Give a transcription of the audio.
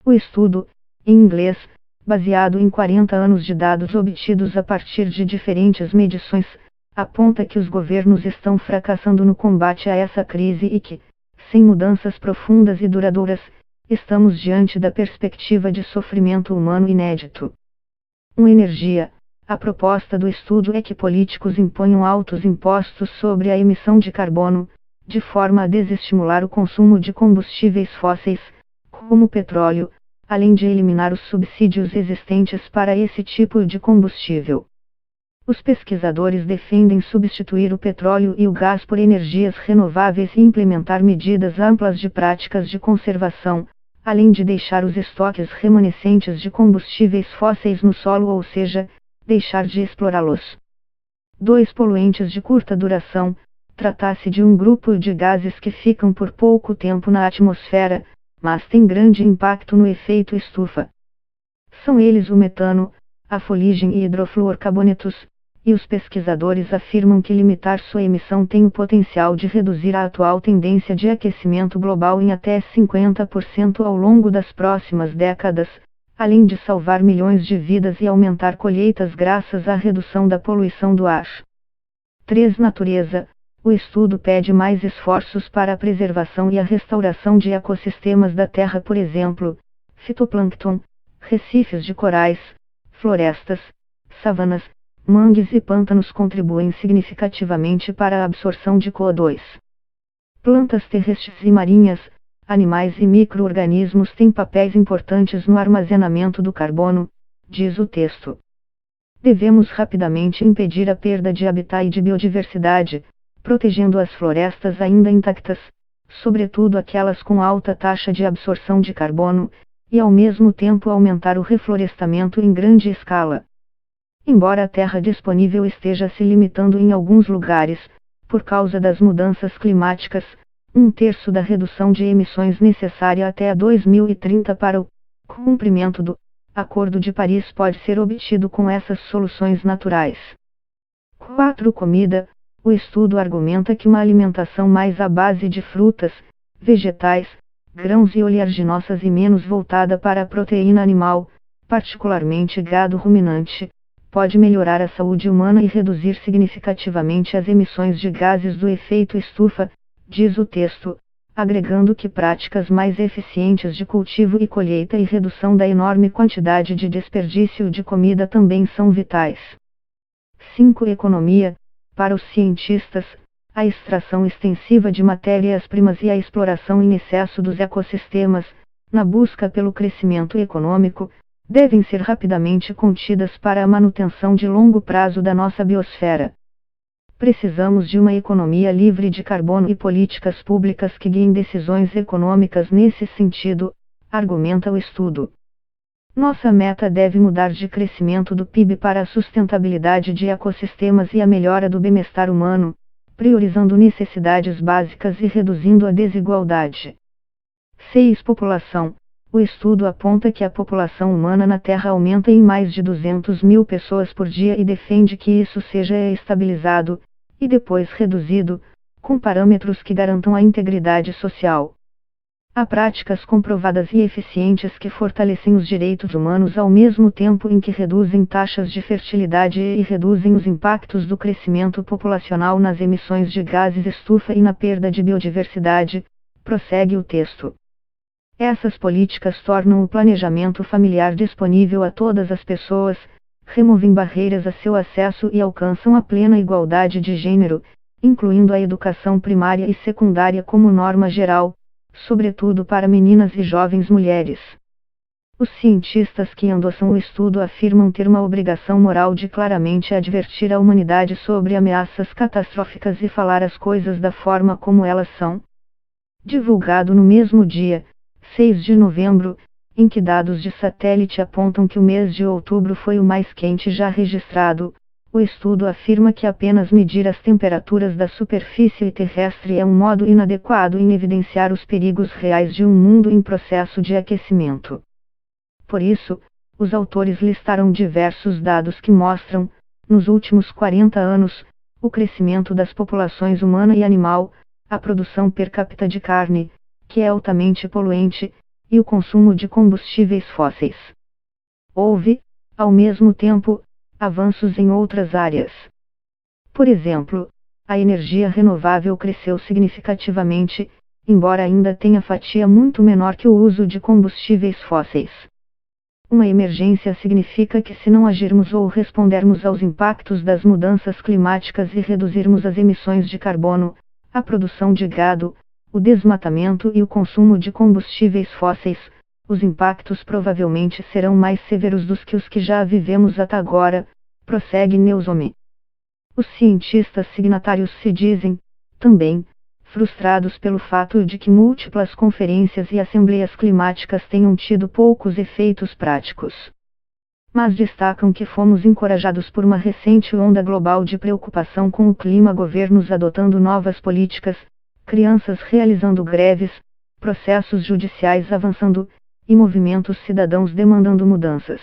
O estudo, em inglês, baseado em 40 anos de dados obtidos a partir de diferentes medições, aponta que os governos estão fracassando no combate a essa crise e que, sem mudanças profundas e duradouras, estamos diante da perspectiva de sofrimento humano inédito. Energia. A proposta do estudo é que políticos imponham altos impostos sobre a emissão de carbono, de forma a desestimular o consumo de combustíveis fósseis, como petróleo, além de eliminar os subsídios existentes para esse tipo de combustível. Os pesquisadores defendem substituir o petróleo e o gás por energias renováveis e implementar medidas amplas de práticas de conservação, além de deixar os estoques remanescentes de combustíveis fósseis no solo, ou seja, deixar de explorá-los. 2 poluentes de curta duração. Trata-se de um grupo de gases que ficam por pouco tempo na atmosfera, mas têm grande impacto no efeito estufa. São eles o metano, a fuligem e hidrofluorcarbonetos, e os pesquisadores afirmam que limitar sua emissão tem o potencial de reduzir a atual tendência de aquecimento global em até 50% ao longo das próximas décadas, além de salvar milhões de vidas e aumentar colheitas graças à redução da poluição do ar. 3. Natureza. O estudo pede mais esforços para a preservação e a restauração de ecossistemas da Terra, por exemplo, fitoplâncton, recifes de corais, florestas, savanas, mangues e pântanos contribuem significativamente para a absorção de CO2. Plantas terrestres e marinhas, animais e micro-organismos têm papéis importantes no armazenamento do carbono, diz o texto. Devemos rapidamente impedir a perda de habitat e de biodiversidade, protegendo as florestas ainda intactas, sobretudo aquelas com alta taxa de absorção de carbono, e ao mesmo tempo aumentar o reflorestamento em grande escala. Embora a terra disponível esteja se limitando em alguns lugares, por causa das mudanças climáticas, 1/3 da redução de emissões necessária até 2030 para o cumprimento do Acordo de Paris pode ser obtido com essas soluções naturais. 4. Comida. O estudo argumenta que uma alimentação mais à base de frutas, vegetais, grãos e oleaginosas e menos voltada para a proteína animal, particularmente gado ruminante, pode melhorar a saúde humana e reduzir significativamente as emissões de gases do efeito estufa, diz o texto, agregando que práticas mais eficientes de cultivo e colheita e redução da enorme quantidade de desperdício de comida também são vitais. 5. Economia. Para os cientistas, a extração extensiva de matérias-primas e a exploração em excesso dos ecossistemas, na busca pelo crescimento econômico, devem ser rapidamente contidas para a manutenção de longo prazo da nossa biosfera. Precisamos de uma economia livre de carbono e políticas públicas que guiem decisões econômicas nesse sentido, argumenta o estudo. Nossa meta deve mudar de crescimento do PIB para a sustentabilidade de ecossistemas e a melhora do bem-estar humano, priorizando necessidades básicas e reduzindo a desigualdade. 6. População. O estudo aponta que a população humana na Terra aumenta em mais de 200 mil pessoas por dia e defende que isso seja estabilizado, e depois reduzido, com parâmetros que garantam a integridade social. Há práticas comprovadas e eficientes que fortalecem os direitos humanos ao mesmo tempo em que reduzem taxas de fertilidade e reduzem os impactos do crescimento populacional nas emissões de gases estufa e na perda de biodiversidade, prossegue o texto. Essas políticas tornam o planejamento familiar disponível a todas as pessoas, removem barreiras a seu acesso e alcançam a plena igualdade de gênero, incluindo a educação primária e secundária como norma geral, sobretudo para meninas e jovens mulheres. Os cientistas que endossam o estudo afirmam ter uma obrigação moral de claramente advertir a humanidade sobre ameaças catastróficas e falar as coisas da forma como elas são. Divulgado no mesmo dia, 6 de novembro, em que dados de satélite apontam que o mês de outubro foi o mais quente já registrado, o estudo afirma que apenas medir as temperaturas da superfície terrestre é um modo inadequado em evidenciar os perigos reais de um mundo em processo de aquecimento. Por isso, os autores listaram diversos dados que mostram, nos últimos 40 anos, o crescimento das populações humana e animal, a produção per capita de carne, que é altamente poluente, e o consumo de combustíveis fósseis. Houve, ao mesmo tempo, avanços em outras áreas. Por exemplo, a energia renovável cresceu significativamente, embora ainda tenha fatia muito menor que o uso de combustíveis fósseis. Uma emergência significa que, se não agirmos ou respondermos aos impactos das mudanças climáticas e reduzirmos as emissões de carbono, a produção de gado, o desmatamento e o consumo de combustíveis fósseis, os impactos provavelmente serão mais severos do que os que já vivemos até agora, prossegue Newsom. Os cientistas signatários se dizem, também, frustrados pelo fato de que múltiplas conferências e assembleias climáticas tenham tido poucos efeitos práticos. Mas destacam que fomos encorajados por uma recente onda global de preocupação com o clima, governos adotando novas políticas, crianças realizando greves, processos judiciais avançando, e movimentos cidadãos demandando mudanças.